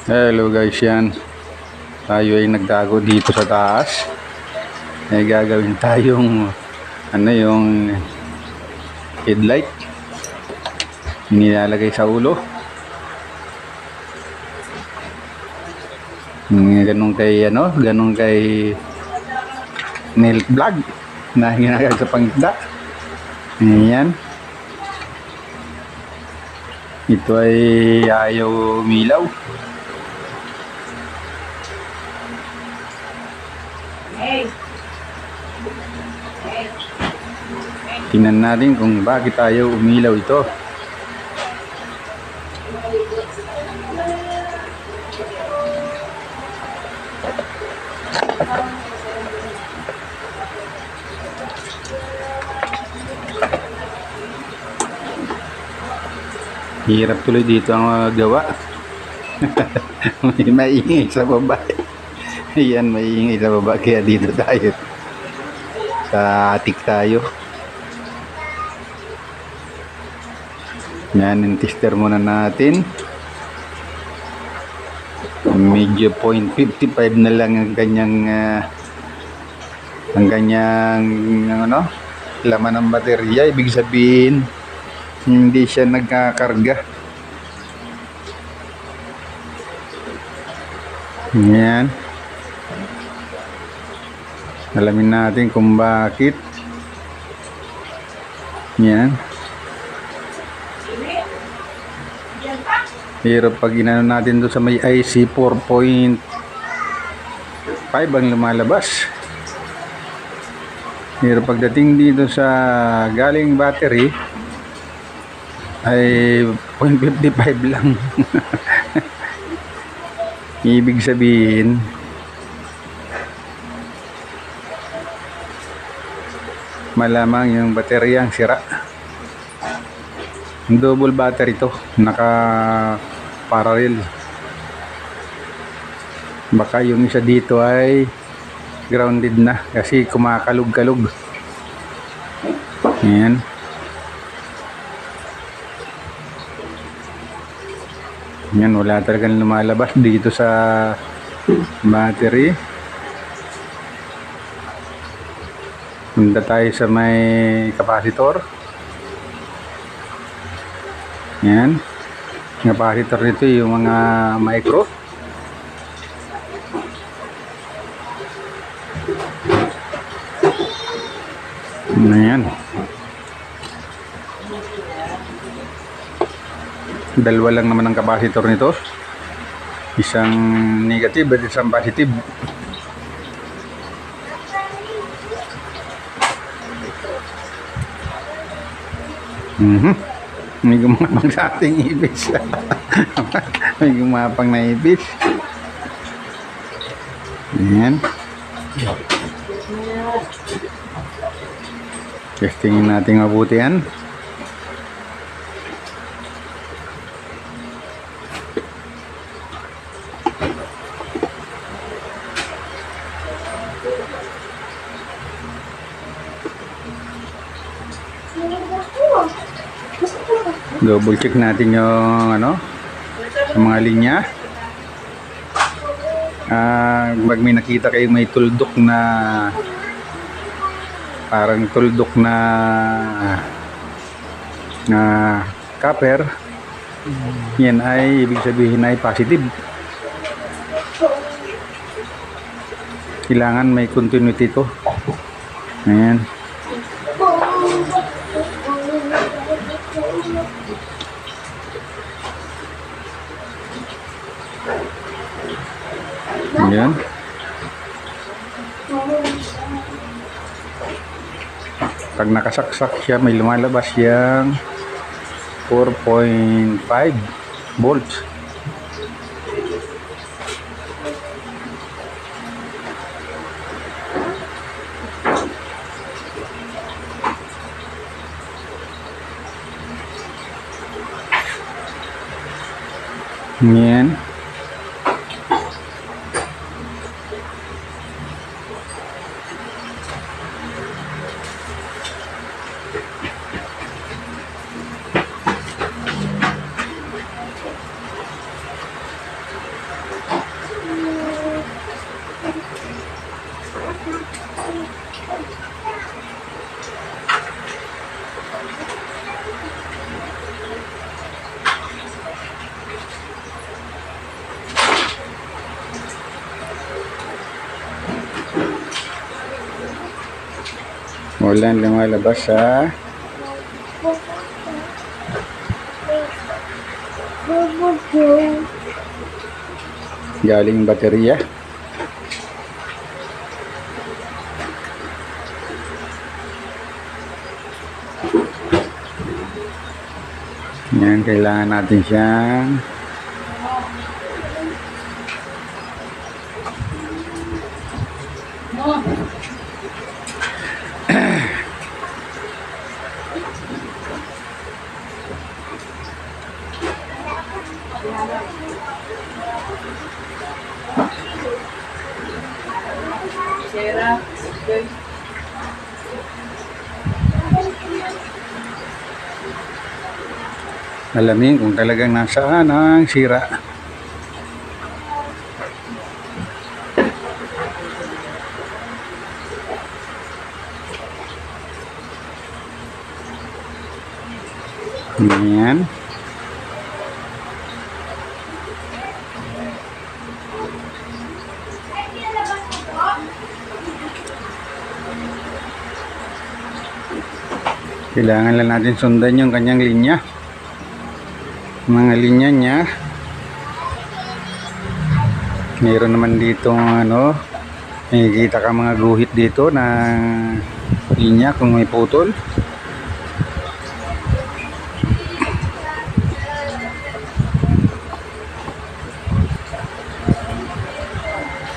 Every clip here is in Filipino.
Hello guys, yan. Tayo ay nagtago dito sa taas. May gagawin tayong yung headlight. Nilalagay sa ulo. Ganun kay nail vlog na ginagawa sa pangitda. Ayan. Ito ay ayaw umilaw. Tingnan natin kung bakit ayaw umilaw ito. Hirap tuloy dito ang gawa. May maingay sa baba. Ayan, maingay sa baba. Kaya dito tayo. Sa atik tayo. Yan, yung tester muna natin. Medyo 0.55 na lang ang kanyang laman ng baterya. Ibig sabihin, hindi siya nagkakarga. Yan. Alamin natin kung bakit. Yan. Pero pag inano natin doon sa may IC 4.5 ang lumalabas. Pero pagdating dito sa galing battery ay 0.55 lang. Ibig sabihin malamang yung baterya ang sira. Double battery to, naka parallel. Baka yung isa dito ay grounded na kasi kumakalog-kalog. Ayan. Yan, wala talagang lumalabas dito sa battery. Punta tayo sa may capacitor. Yan. Capacitor nito yung mga micro. Ayan. Dalawa lang naman ang capacitor nito. Isang negative at isang positive. May gumapang sa ating ipis. May gumapang na ipis. Ayan. Testingin natin mabuti yan. Double check natin yung sa mga linya. Pag may nakita kayo may tuldok na parang tuldok na copper, yan ay ibig sabihin ay positive. Kailangan may continuity to. Ayan. Ayan. Pag nakasaksak siya, may lumalabas yung 4.5 volts. Ayan. Walang lumalabas sa galing baterya. Yan, kailangan natin siyang alamin kung talagang nasaan ang sira. Ayan. Kailangan lang natin sundan yung kanyang linya. Mga linya niya. Mayroon naman dito ano, makikita ka mga guhit dito ng linya kung may putol.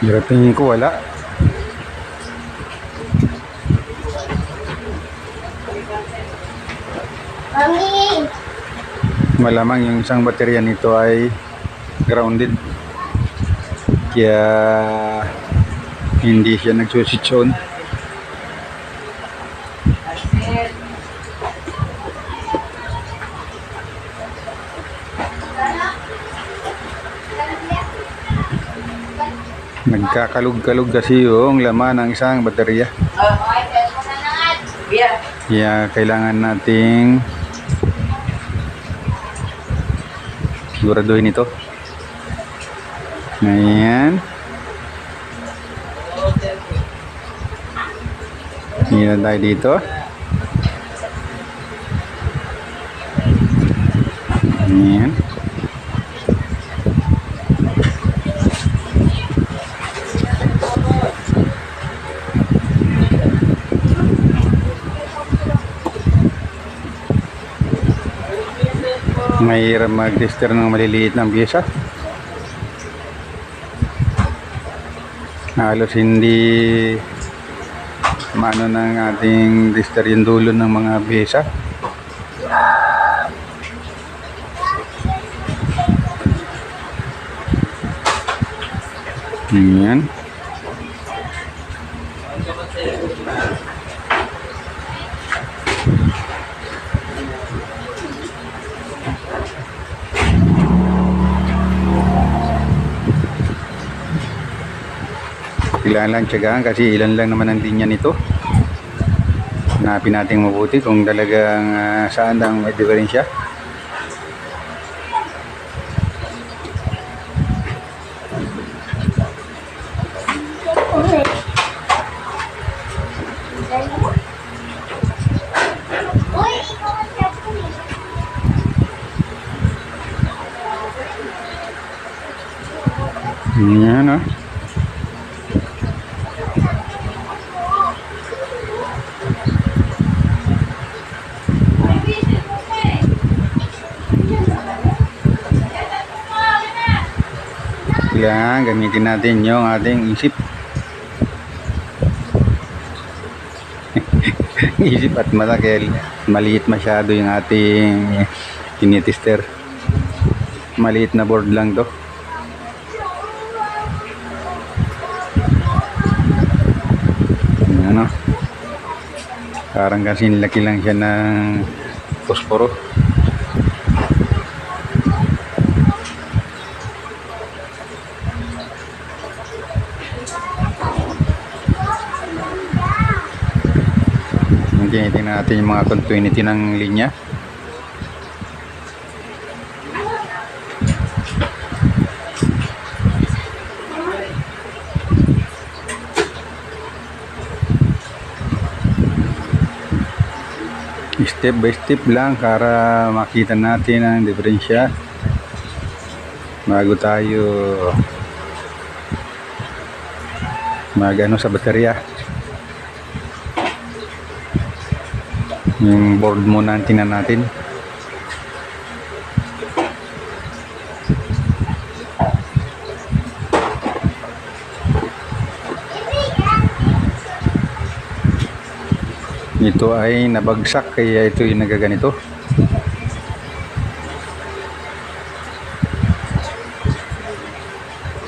Pero tingin ko wala. Malamang yung isang baterya nito ay grounded, kaya hindi siya nag-switch on. Nagkakalug-kalug kasi yung laman ng isang baterya, kaya kailangan nating siguraduhin ito. Ayan. Tingnan tayo dito. Ayan. Mahirap mag-tester ng maliliit ng pyesa. Halos hindi maano ng ating tester yung dulo ng mga pyesa. Ayan. Kailangan lang tiyagaan kasi ilan lang naman ang linya nito. Hanapin natin mabuti kung talagang saan ang may diferensya. Ayan o. Kailangan gamitin natin yung ating isip. Isip at malaki, maliit masyado yung ating tinitester. Maliit na board lang to. Ano? Parang kasi laki lang siya ng posporo. Tingnan natin yung mga continuity ng linya. Step by step lang para makita natin ang diferensya bago tayo magano sa baterya. Yung board muna ang tingnan natin. Ito ay nabagsak kaya ito yung nagaganito.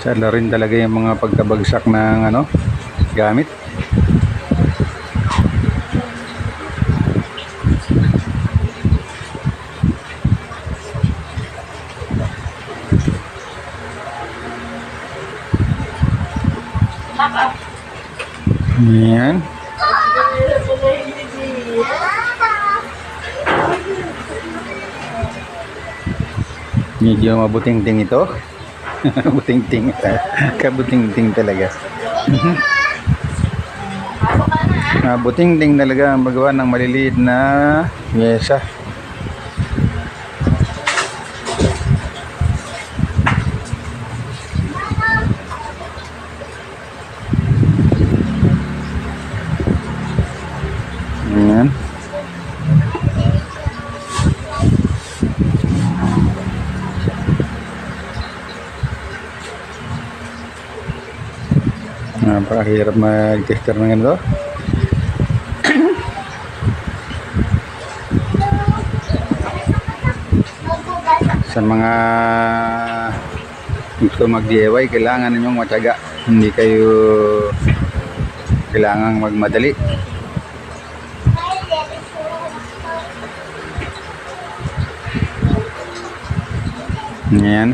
Sana rin talaga yung mga pagkabagsak ng gamit. Yan. Medyo mabuting-ting ito. Buting-ting. Kabuting-ting talaga. Mabuting-ting talaga ang magawa ng maliliit na pyesa. Ayan. Napakahirap mag-tester ng ganito. Sa mga gusto mag-DIY, kailangan ninyong matyaga. Hindi kayo kailangang magmadali. Ayan.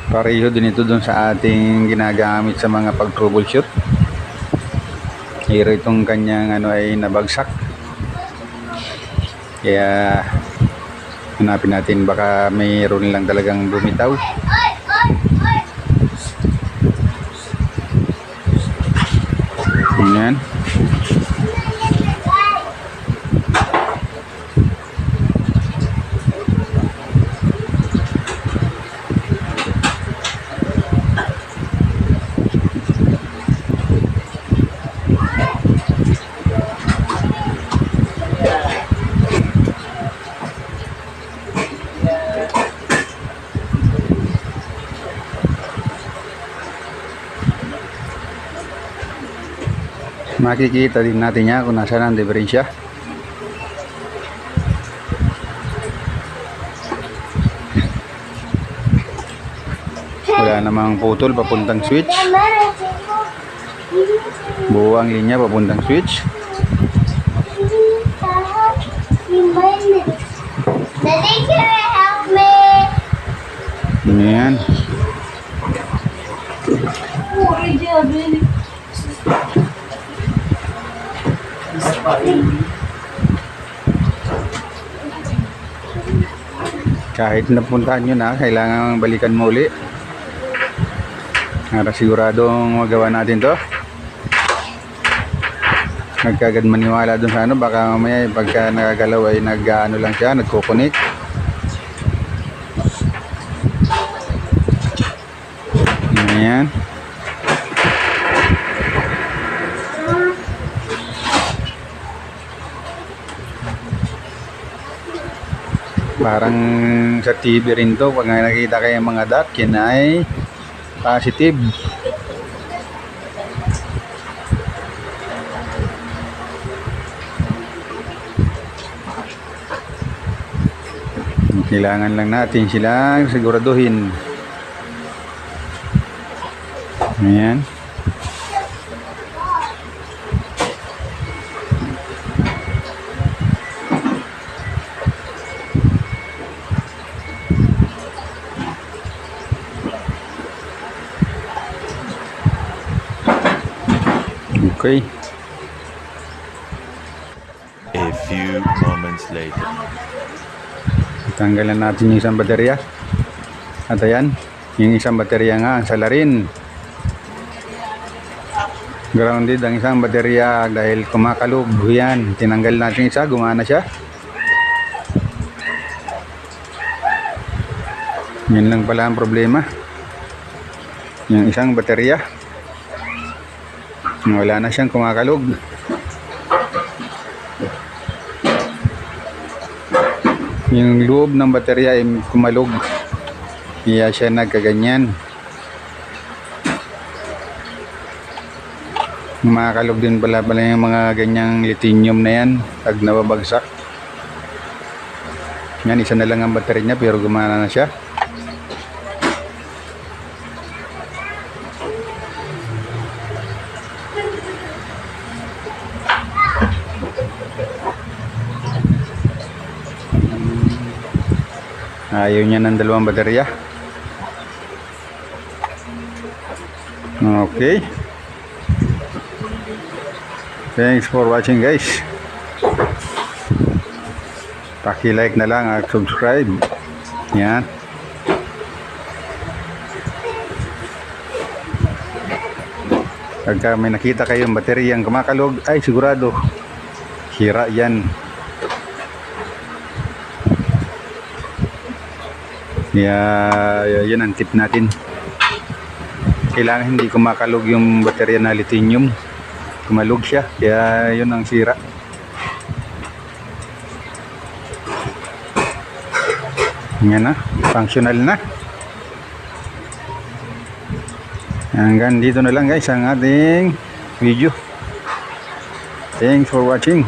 Pareho din ito dun sa ating ginagamit sa mga pag-troubleshoot. Pero itong kanyang ay nabagsak. Kaya hanapin natin, baka mayroon lang talagang bumitaw. Ayan. Makikita din natin niya kung nasaan ang diferensya. Wala namang putol papuntang switch. Buo ang linya papuntang switch. Daddy, can you help me? Ayan. Kahit napuntahan nyo na, kailangan balikan mo uli para siguradong magawa natin to. Nagkagad maniwala dun sa baka mamaya pagka nakagalaw ay lang siya, nagkukunik. Ayan. Parang sa TV rin to, pag nakikita kayo mga dot, yan ay positive. Kailangan lang natin silang siguraduhin. Ayan. Okay. A few moments later. Tanggalan natin yung isang baterya. At ayan, yung isang baterya nga ang salarin. Grounded ang isang baterya dahil kumakalog. Yan, tinanggal natin isa, gumana siya. Yan lang pala ang problema. Yung isang baterya. Wala na siyang kumakalog. Yung loob ng baterya ay kumalog. Kaya siya nagkaganyan. Makakalog din pala yung mga ganyang lithium na yan pag nababagsak. Yan, isa na lang ang battery niya pero gumana na siya. Ayaw niya ng dalawang baterya. Okay. Thanks for watching, guys. Paki-like na lang at subscribe. Yan. Pagka may nakita kayong bateryang kumakalog, ay sigurado sira yan. Yan ang tip natin. Kailangan hindi kumakalog yung baterya na lithium. Kumalog siya, kaya yun ang sira. Yan na, functional na. Hanggang dito na lang guys ang ating video. Thanks for watching.